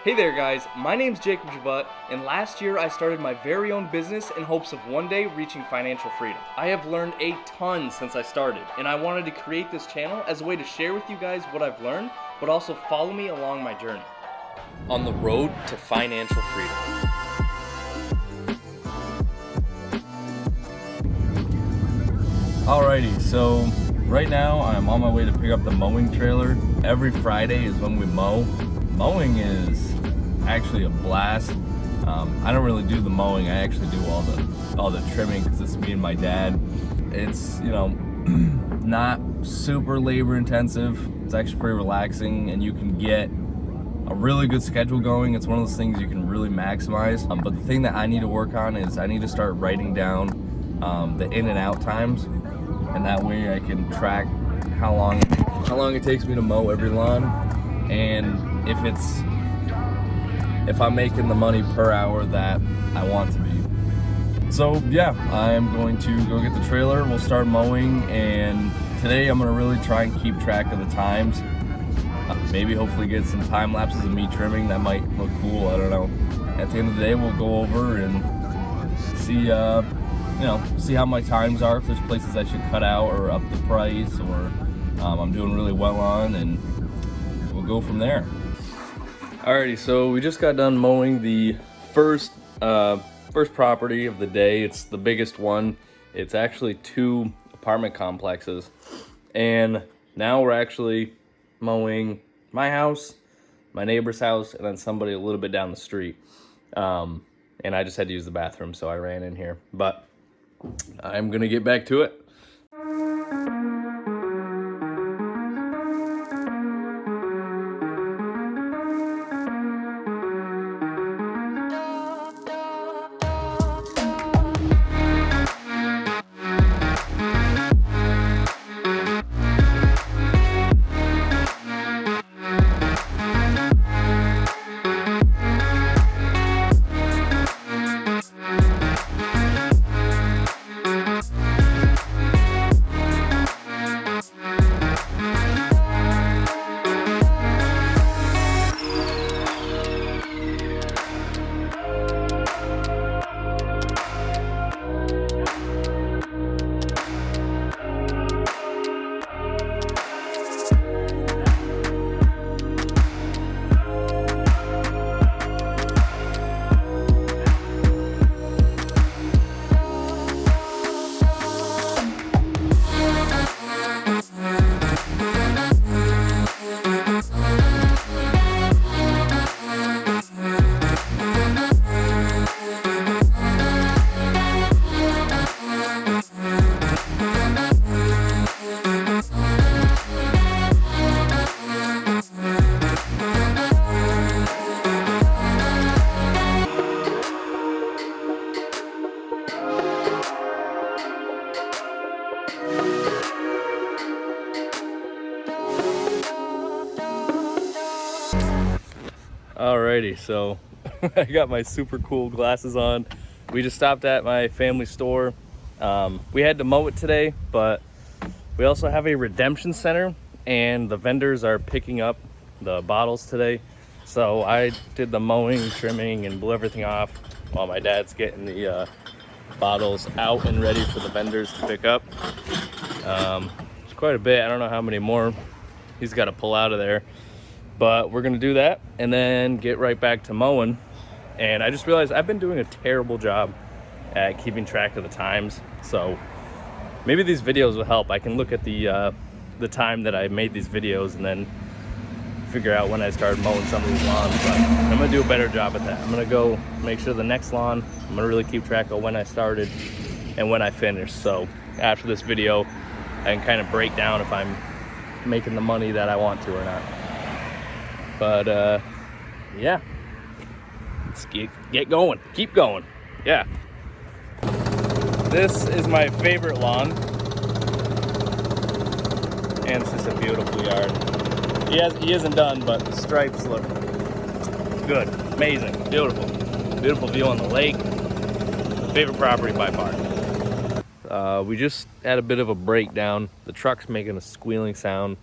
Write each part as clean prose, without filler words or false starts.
Hey there guys, my name's Jacob Jabut, and last year I started my very own business in hopes of one day reaching financial freedom. I have learned a ton since I started, and I wanted to create this channel as a way to share with you guys what I've learned, but also follow me along my journey. On the road to financial freedom. Alrighty, so right now I'm on my way to pick up the mowing trailer. Every Friday is when we mow. Mowing is actually a blast. I don't really do the mowing. I actually do all the trimming because it's me and my dad. It's, you know, not super labor intensive. It's actually pretty relaxing, and you can get a really good schedule going. It's one of those things you can really maximize. But the thing that I need to work on is I need to start writing down the in and out times, and that way I can track how long it takes me to mow every lawn, and if I'm making the money per hour that I want to be. So yeah, I'm going to go get the trailer. We'll start mowing, and today I'm gonna really try and keep track of the times. Maybe hopefully get some time lapses of me trimming. That might look cool, I don't know. At the end of the day, we'll go over and see see how my times are, if there's places I should cut out or up the price, or I'm doing really well on, and we'll go from there. Alrighty, so we just got done mowing the first property of the day. It's the biggest one. It's actually 2 apartment complexes, and now we're actually mowing my house, my neighbor's house, and then somebody a little bit down the street. And I just had to use the bathroom, so I ran in here, but I'm gonna get back to it. Alrighty, so I got my super cool glasses on. We just stopped at my family store. We had to mow it today, but we also have a redemption center, and the vendors are picking up the bottles today. So I did the mowing, trimming, and blew everything off while my dad's getting the bottles out and ready for the vendors to pick up. It's quite a bit. I don't know how many more he's got to pull out of there. But we're gonna do that and then get right back to mowing. And I just realized I've been doing a terrible job at keeping track of the times. So maybe these videos will help. I can look at the time that I made these videos and then figure out when I started mowing some of these lawns. But I'm gonna do a better job at that. I'm gonna go make sure the next lawn, I'm gonna really keep track of when I started and when I finished. So after this video, I can kind of break down if I'm making the money that I want to or not. But yeah, let's get going, keep going. Yeah, this is my favorite lawn, and it's just a beautiful yard. He isn't done, but the stripes look good, amazing, beautiful view on the lake. Favorite property by far. We just had a bit of a breakdown. The truck's making a squealing sound.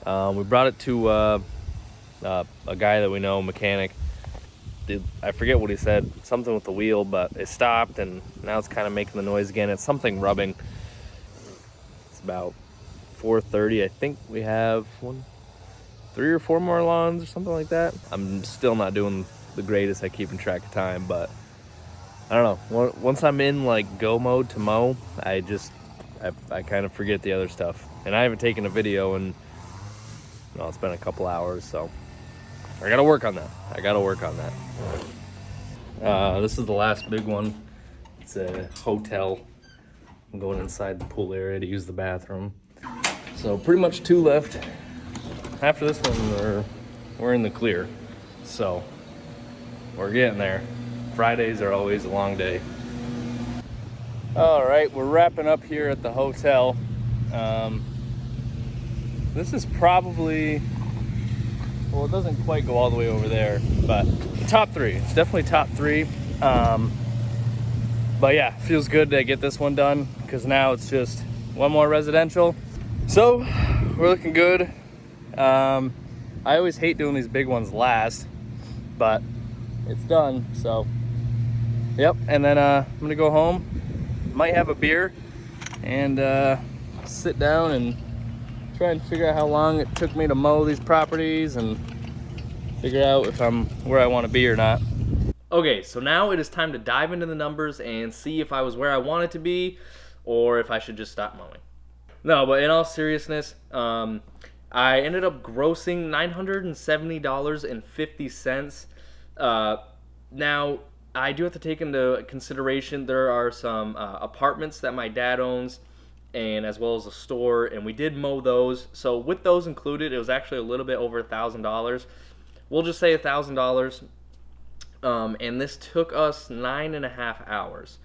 We brought it to a guy that we know, mechanic. I forget what he said, something with the wheel, but it stopped and now it's kind of making the noise again. It's something rubbing. It's about 4:30. I think we have 3 or 4 more lawns or something like that. I'm still not doing the greatest at keeping track of time, but I don't know. Once I'm in like go mode to mow, I kind of forget the other stuff. And I haven't taken a video in, well, it's been a couple hours, so I gotta work on that. This is the last big one. It's a hotel. I'm going inside the pool area to use the bathroom. So pretty much 2 left. After this one, we're in the clear. So we're getting there. Fridays are always a long day. All right, we're wrapping up here at the hotel. This is probably, well, it doesn't quite go all the way over there, but top 3. It's definitely top 3. But yeah, feels good to get this one done because now it's just one more residential. So we're looking good. I always hate doing these big ones last, but it's done. So yep, and then I'm gonna go home, might have a beer, and sit down and try and figure out how long it took me to mow these properties and figure out if I'm where I want to be or not. Okay, so now it is time to dive into the numbers and see if I was where I wanted to be or if I should just stop mowing. No, but in all seriousness, I ended up grossing $970.50. Now, I do have to take into consideration there are some apartments that my dad owns, and as well as a store, and we did mow those. So with those included, it was actually a little bit over $1,000. We'll just say $1,000. And this took us 9.5 hours.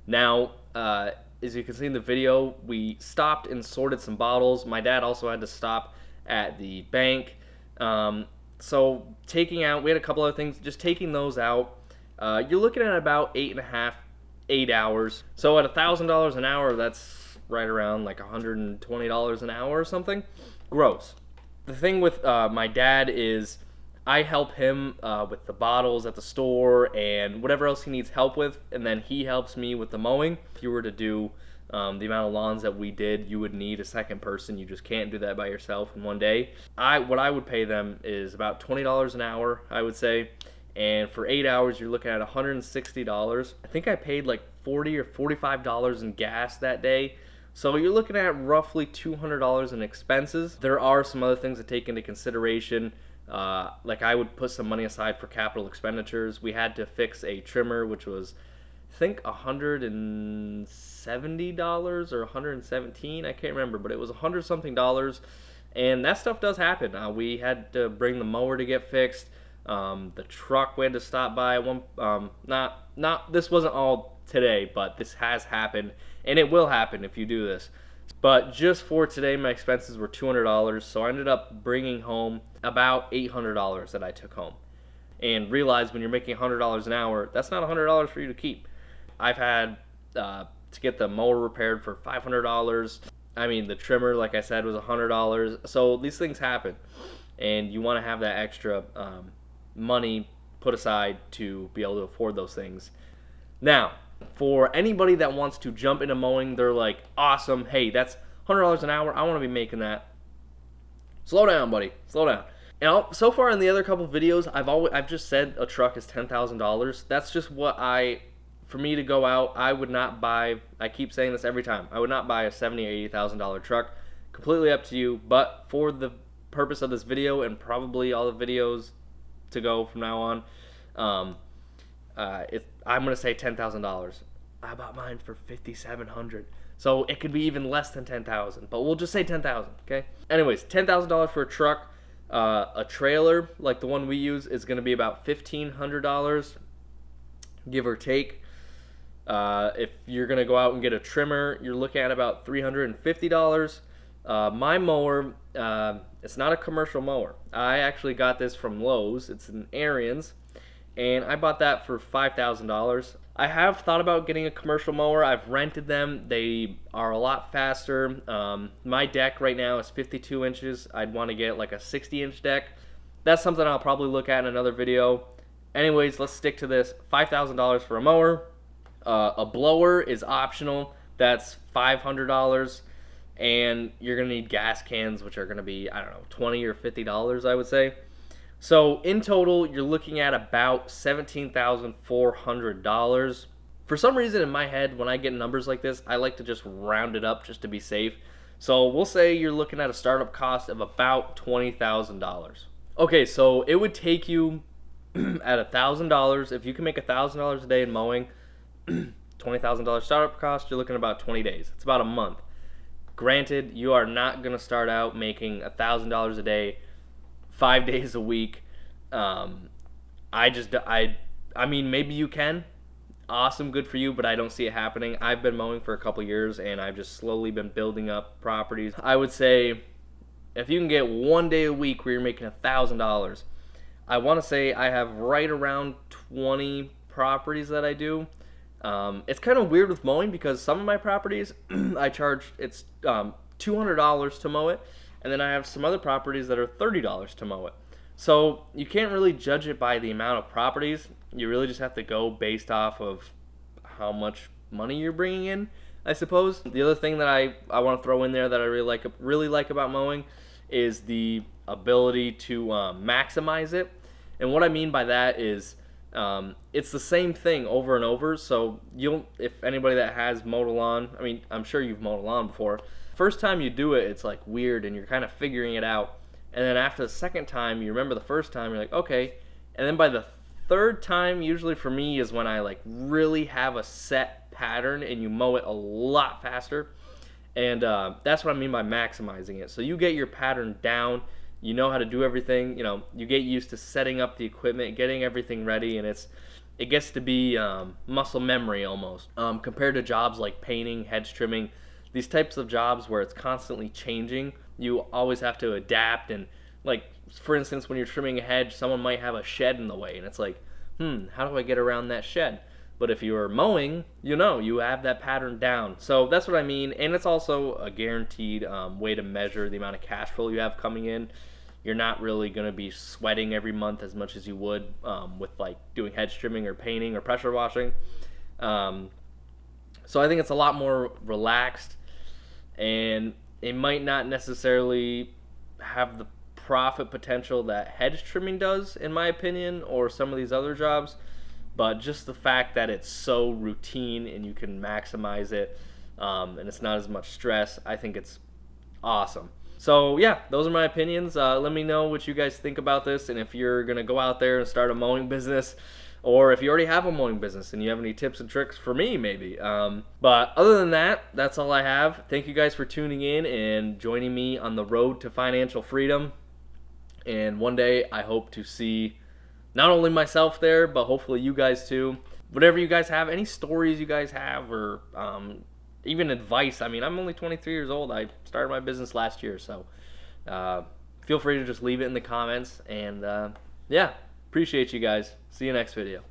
Now, as you can see in the video, we stopped and sorted some bottles. My dad also had to stop at the bank. So taking out, we had a couple other things, just taking those out, you're looking at about 8 hours. So at $1,000 an hour, that's right around like $120 an hour or something. Gross. The thing with my dad is I help him with the bottles at the store and whatever else he needs help with, and then he helps me with the mowing. If you were to do the amount of lawns that we did, you would need a second person. You just can't do that by yourself in one day. What I would pay them is about $20 an hour, I would say. And for 8 hours, you're looking at $160. I think I paid like $40 or $45 in gas that day. So you're looking at roughly $200 in expenses. There are some other things to take into consideration. Like I would put some money aside for capital expenditures. We had to fix a trimmer, which was, I think, $170 or $117. I can't remember, but it was $100 something. And that stuff does happen. We had to bring the mower to get fixed. The truck we had to stop by one. This wasn't all today, but this has happened, and it will happen if you do this. But just for today, my expenses were $200, so I ended up bringing home about $800 that I took home. And realized when you're making $100 an hour, that's not $100 for you to keep. I've had to get the mower repaired for $500. I mean, the trimmer, like I said, was $100. So these things happen, and you want to have that extra money put aside to be able to afford those things. Now, for anybody that wants to jump into mowing, they're like, awesome, hey, that's $100 an hour, I want to be making that. Slow down, buddy, slow down. And so far in the other couple videos, I've just said a truck is $10,000. That's just what for me to go out, I would not buy, I keep saying this every time, I would not buy a $70,000 or $80,000 truck. Completely up to you, but for the purpose of this video and probably all the videos to go from now on, I'm gonna say $10,000. I bought mine for $5,700, so it could be even less than $10,000, but we'll just say $10,000. Okay. Anyways, $10,000 for a truck. A trailer like the one we use is gonna be about $1,500, give or take. If you're gonna go out and get a trimmer, you're looking at about $350. My mower, it's not a commercial mower. I actually got this from Lowe's. It's an Ariens, and I bought that for $5,000. I have thought about getting a commercial mower. I've rented them. They are a lot faster. My deck right now is 52 inches. I'd want to get like a 60-inch deck. that's something I'll probably look at in another video. Anyways, let's stick to this. $5,000 for a mower. A blower is optional. That's $500. And you're going to need gas cans, which are going to be, I don't know, $20 or $50, I would say. So in total, you're looking at about $17,400. For some reason in my head, when I get numbers like this, I like to just round it up just to be safe. So we'll say you're looking at a startup cost of about $20,000. Okay, so it would take you at $1,000, if you can make $1,000 a day in mowing, $20,000 startup cost, you're looking at about 20 days. It's about a month. Granted, you are not going to start out making $1,000 a day 5 days a week. I mean, maybe you can. Awesome, good for you, but I don't see it happening. I've been mowing for a couple years, and I've just slowly been building up properties. I would say if you can get 1 day a week where you're making $1,000, I want to say I have right around 20 properties that I do. It's kind of weird with mowing because some of my properties I charge $200 to mow it, and then I have some other properties that are $30 to mow it. So you can't really judge it by the amount of properties. You really just have to go based off of how much money you're bringing in, I suppose. The other thing that I want to throw in there that I really like about mowing is the ability to maximize it. And what I mean by that is it's the same thing over and over. So if anybody that has mowed a lawn, I mean, I'm sure you've mowed a lawn before. First time you do it, it's like weird and you're kind of figuring it out. And then after the second time, you remember the first time, you're like, okay. And then by the third time, usually for me, is when I like really have a set pattern and you mow it a lot faster. And that's what I mean by maximizing it. So you get your pattern down, you know how to do everything, you get used to setting up the equipment, getting everything ready, and it gets to be muscle memory almost. Compared to jobs like painting, hedge trimming, these types of jobs where it's constantly changing, you always have to adapt. And like, for instance, when you're trimming a hedge, someone might have a shed in the way, and it's like, how do I get around that shed? But if you're mowing, you have that pattern down. So that's what I mean. And it's also a guaranteed way to measure the amount of cash flow you have coming in. You're not really going to be sweating every month as much as you would with like doing hedge trimming or painting or pressure washing. So I think it's a lot more relaxed, and it might not necessarily have the profit potential that hedge trimming does, in my opinion, or some of these other jobs. But just the fact that it's so routine and you can maximize it, and it's not as much stress, I think it's awesome. So yeah, those are my opinions. Let me know what you guys think about this, and if you're gonna go out there and start a mowing business, or if you already have a mowing business and you have any tips and tricks for me, maybe. But other than that, that's all I have. Thank you guys for tuning in and joining me on the road to financial freedom. And one day I hope to see not only myself there, but hopefully you guys too. Whatever you guys have, any stories you guys have, or even advice. I mean, I'm only 23 years old. I started my business last year, so feel free to just leave it in the comments. And yeah, appreciate you guys. See you next video.